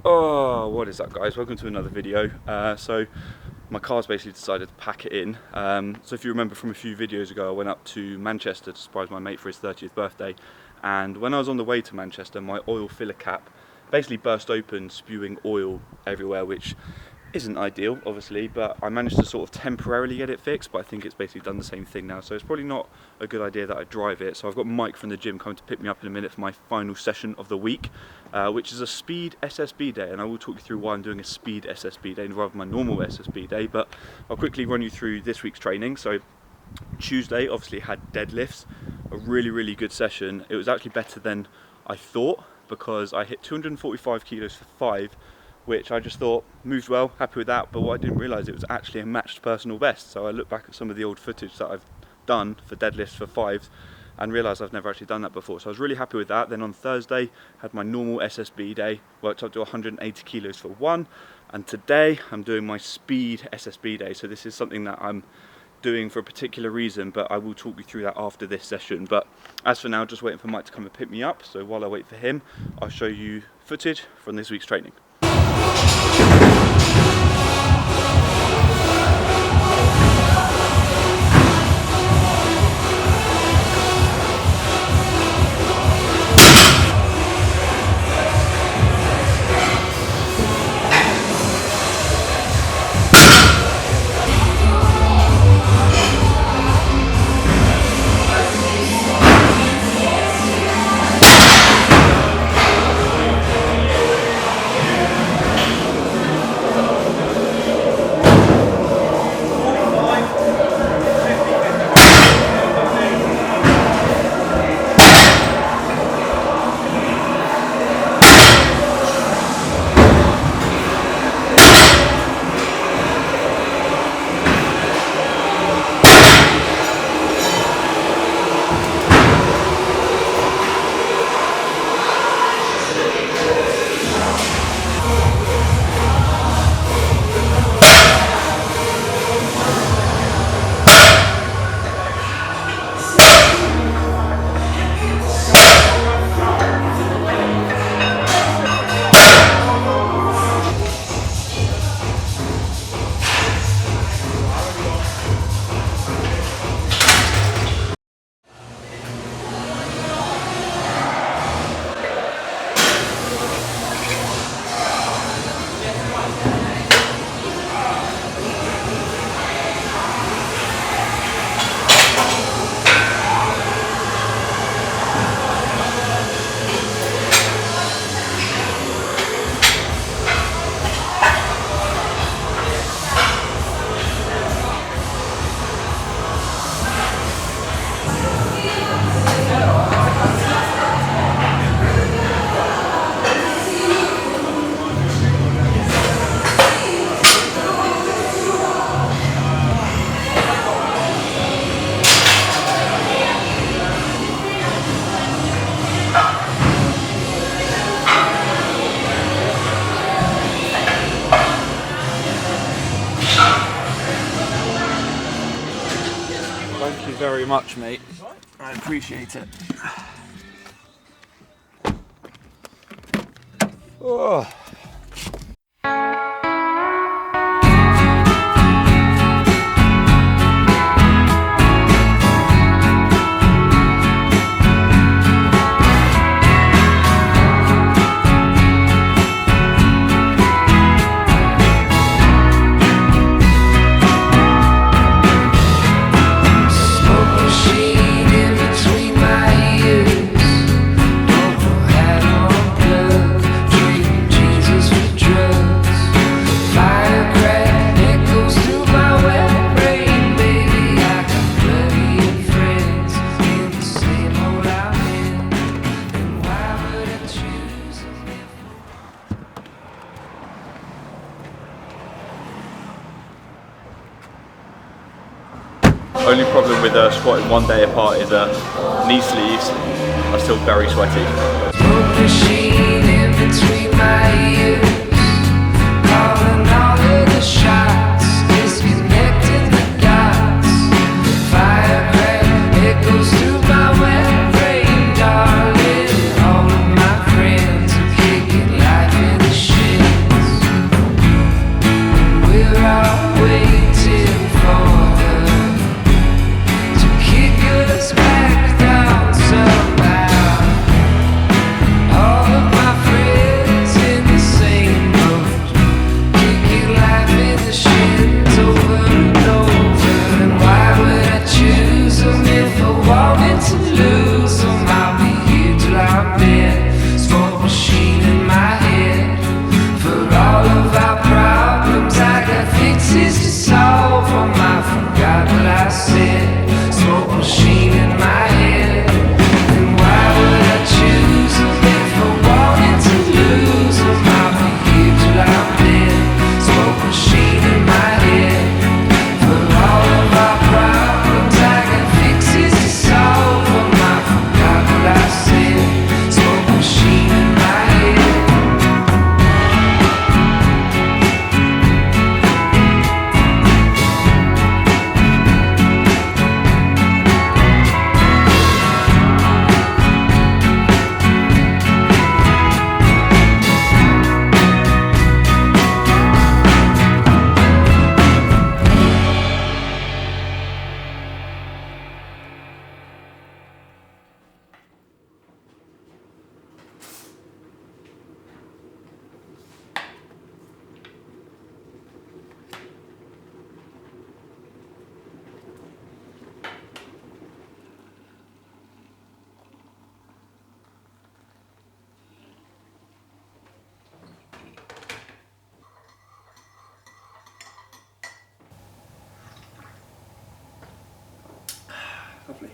Oh, what is up guys? Welcome to another video. So my car's basically decided to pack it in. So if you remember from a few videos ago, I went up to Manchester to surprise my mate for his 30th birthday, and when I was on the way to Manchester, my oil filler cap basically burst open, spewing oil everywhere, which isn't ideal obviously, but I managed to sort of temporarily get it fixed, but I think it's basically done the same thing now, so it's probably not a good idea that I drive it. So I've got Mike from the gym coming to pick me up in a minute for my final session of the week, which is a speed SSB day, and I will talk you through why I'm doing a speed SSB day rather than my normal SSB day. But I'll quickly run you through this week's training. So Tuesday obviously had deadlifts, a really good session. It was actually better than I thought because I hit 245 kilos for 5, which I just thought moved well, happy with that. But what I didn't realise, it was actually a matched personal best. So I looked back at some of the old footage that I've done for deadlifts for 5s and realised I've never actually done that before. So I was really happy with that. Then on Thursday, had my normal SSB day, worked up to 180 kilos for 1. And today I'm doing my speed SSB day. So this is something that I'm doing for a particular reason, but I will talk you through that after this session. But as for now, just waiting for Mike to come and pick me up. So while I wait for him, I'll show you footage from this week's training. Thank you very much, mate. I appreciate it. Oh. Only problem with squatting one day apart is knee sleeves are still very sweaty. Smoke machine in between my ears, calling all of the shots, disconnecting the dots. Firecrack echoes through my wet brain, darling. All of my friends are kicking life in the shit. Lovely.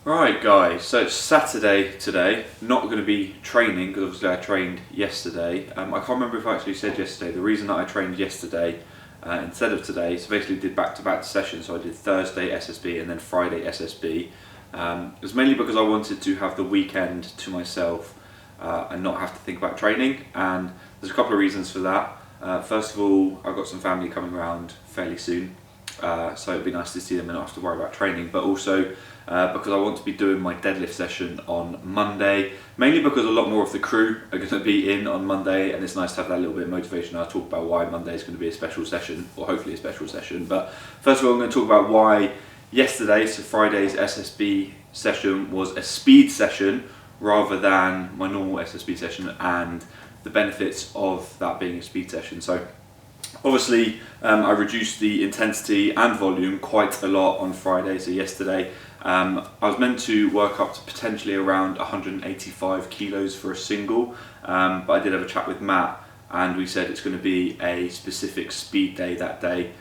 Right guys, so it's Saturday today, not going to be training because obviously I trained yesterday. I can't remember if I actually said yesterday, the reason that I trained yesterday instead of today, so basically did back-to-back sessions, so I did Thursday SSB and then Friday SSB. It was mainly because I wanted to have the weekend to myself and not have to think about training, and there's a couple of reasons for that. First of all, I've got some family coming around fairly soon, so it'd be nice to see them and not have to worry about training, but also because I want to be doing my deadlift session on Monday, mainly because a lot more of the crew are going to be in on Monday, and it's nice to have that little bit of motivation. I'll talk about why Monday is going to be a special session, or hopefully a special session, but first of all I'm going to talk about why yesterday, so Friday's SSB session, was a speed session rather than my normal SSB session, and the benefits of that being a speed session. So obviously I reduced the intensity and volume quite a lot on Friday, so yesterday I was meant to work up to potentially around 185 kilos for a single, but I did have a chat with Matt and we said it's going to be a specific speed day that day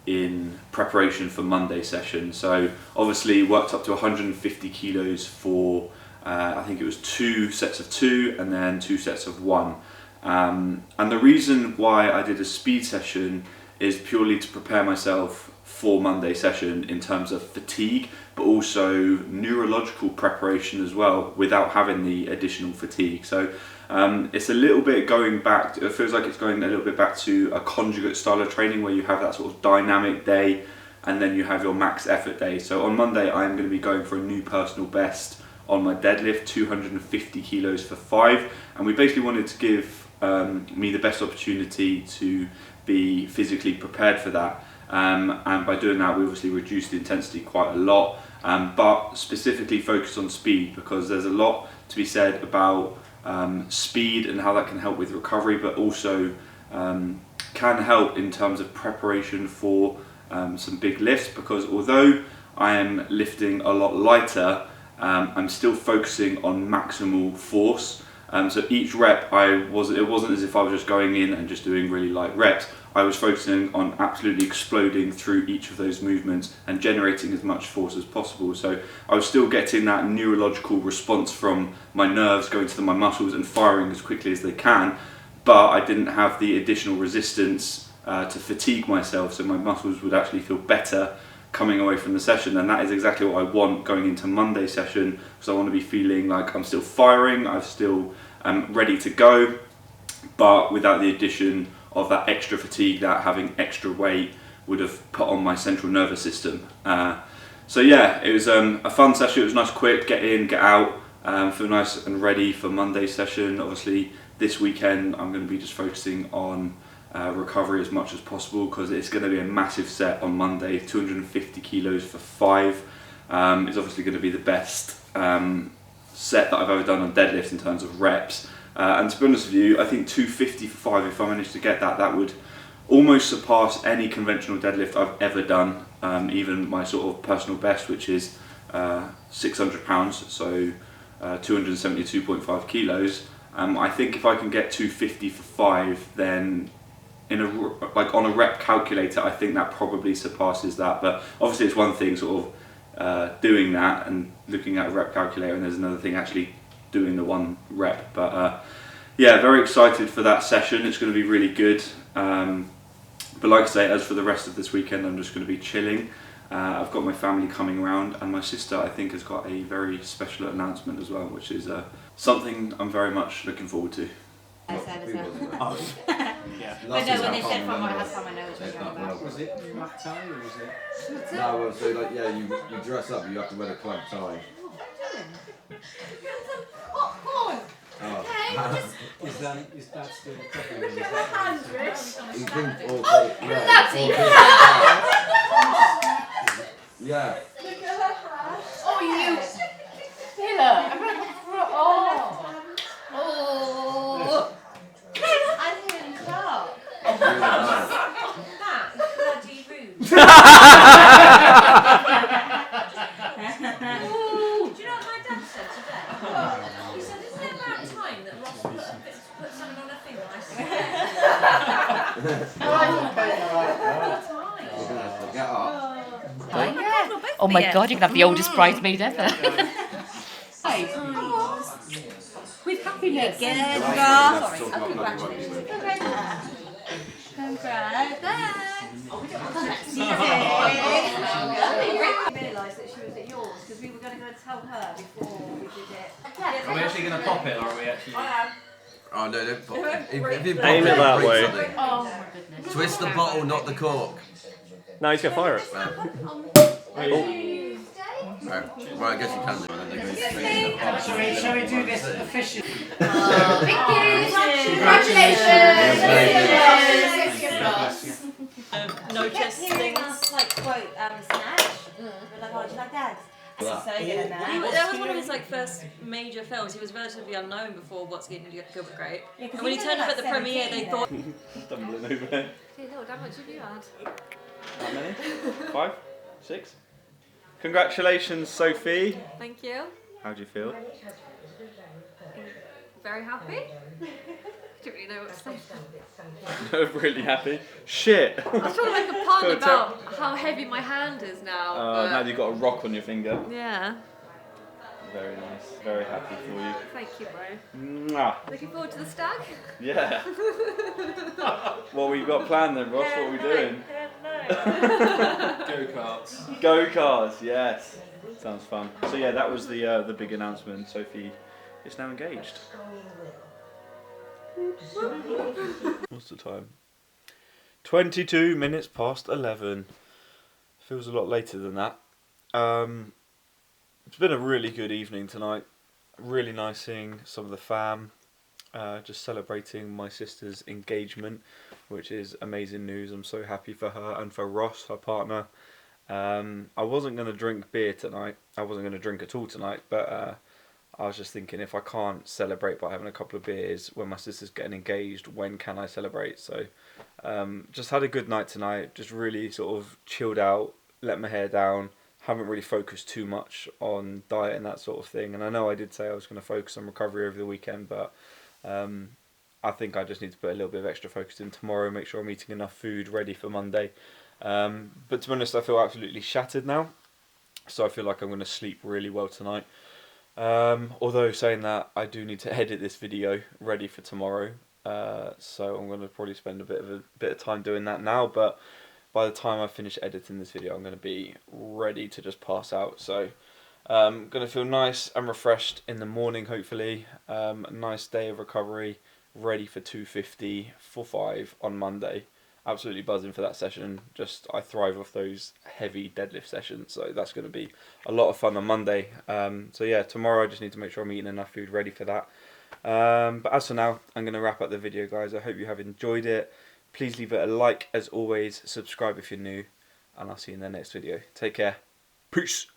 in preparation for Monday session. So obviously worked up to 150 kilos for I think it was 2 sets of 2 and then 2 sets of 1. And the reason why I did a speed session is purely to prepare myself for Monday session in terms of fatigue, but also neurological preparation as well without having the additional fatigue. So it's a little bit going back, it feels like it's going a little bit back to a conjugate style of training where you have that sort of dynamic day and then you have your max effort day. So on Monday I am going to be going for a new personal best on my deadlift, 250 kilos for 5, and we basically wanted to give me the best opportunity to be physically prepared for that, and by doing that we obviously reduced the intensity quite a lot, but specifically focused on speed because there's a lot to be said about speed and how that can help with recovery, but also can help in terms of preparation for some big lifts, because although I am lifting a lot lighter, I'm still focusing on maximal force. So each rep, it wasn't as if I was just going in and just doing really light reps. I was focusing on absolutely exploding through each of those movements and generating as much force as possible. So I was still getting that neurological response from my nerves going to my muscles and firing as quickly as they can, but I didn't have the additional resistance to fatigue myself, so my muscles would actually feel better coming away from the session, and that is exactly what I want going into Monday session, because I want to be feeling like I'm still firing, I'm still ready to go, but without the addition of that extra fatigue that having extra weight would have put on my central nervous system. So yeah, it was a fun session. It was nice, quick, get in, get out, feel nice and ready for Monday session. Obviously this weekend I'm going to be just focusing on recovery as much as possible, because it's going to be a massive set on Monday. 250 kilos for 5 is obviously going to be the best set that I've ever done on deadlift in terms of reps, and to be honest with you, I think 250 for 5, if I managed to get that, that would almost surpass any conventional deadlift I've ever done, even my sort of personal best, which is 600 pounds, so 272.5 kilos. I think if I can get 250 for 5, then on a rep calculator, I think that probably surpasses that. But obviously it's one thing sort of doing that and looking at a rep calculator, and there's another thing actually doing the one rep. But yeah, very excited for that session. It's going to be really good. But like I say, as for the rest of this weekend, I'm just going to be chilling. I've got my family coming around, and my sister, I think, has got a very special announcement as well, which is something I'm very much looking forward to. I said as well. Oh, yeah. But no, when they said from my husband, I know what you're talking about. Was it black tie or was it? No, well, so like, yeah, you dress up, you have to wear a club tie. Popcorn! Oh. Is that still a copy? Look at her hands, Rich. You think, yeah. Look at her hands. Oh, you. Taylor, I'm going to oh. Oh. I didn't even start. That's bloody rude. Do you know what my dad said today? He said, isn't it about time that Ross put something on her finger? I said, Get up. Oh my Yeah. god, you can have the oldest bridesmaid ever. With happiness. Again, Sorry, Ross. talk about congratulations. I realised that she was at yours because we were going to go and tell her before we did it. Are we actually going to pop it, or are we actually... Oh no, don't pop it. If you pop Aim it that break way. something. Oh my goodness. Twist the bottle, not the cork. No, he's gonna fire it. Well, I guess you can do it. They're going to Shall we do this officially? No chest things. Like quote Snatch. We're like, oh, do you like that? So good now. That was one of his like first major films. He was relatively unknown before What's Getting Gilbert Grape. And when he turned up at the premiere, they thought. Stumbling over there. Hey, Lord, how much have you had? How many? 5? 6? Congratulations, Sophie. Thank you. How do you feel? Very happy. Don't really know what to say. Really happy. Shit. I was trying to make a pun about how heavy my hand is now. Now you've got a rock on your finger. Yeah. Very nice. Very happy for you. Thank you, bro. Mwah. Looking forward to the stag. Yeah. What we got planned then, Ross? What are we doing? Go-karts. Go-karts, yes. Sounds fun. So yeah, that was the big announcement. Sophie is now engaged. What's the time? 22 minutes past 11. Feels a lot later than that. It's been a really good evening tonight. Really nice seeing some of the fam. Just celebrating my sister's engagement, which is amazing news. I'm so happy for her and for Ross, her partner. I wasn't going to drink beer tonight. I wasn't going to drink at all tonight, but I was just thinking, if I can't celebrate by having a couple of beers when my sister's getting engaged, when can I celebrate? So just had a good night tonight, just really sort of chilled out, let my hair down, haven't really focused too much on diet and that sort of thing. And I know I did say I was going to focus on recovery over the weekend, but I think I just need to put a little bit of extra focus in tomorrow, make sure I'm eating enough food ready for Monday. But to be honest, I feel absolutely shattered now, so I feel like I'm going to sleep really well tonight. Although saying that, I do need to edit this video ready for tomorrow, so I'm going to probably spend a bit of time doing that now, but by the time I finish editing this video I'm going to be ready to just pass out. So going to feel nice and refreshed in the morning, hopefully. A nice day of recovery, ready for 250 for 5 on Monday. Absolutely buzzing for that session. Just I thrive off those heavy deadlift sessions, so that's going to be a lot of fun on Monday. So yeah, tomorrow I just need to make sure I'm eating enough food ready for that. But as for now, I'm going to wrap up the video, guys. I hope you have enjoyed it. Please leave it a like as always, subscribe if you're new, and I'll see you in the next video. Take care. Peace.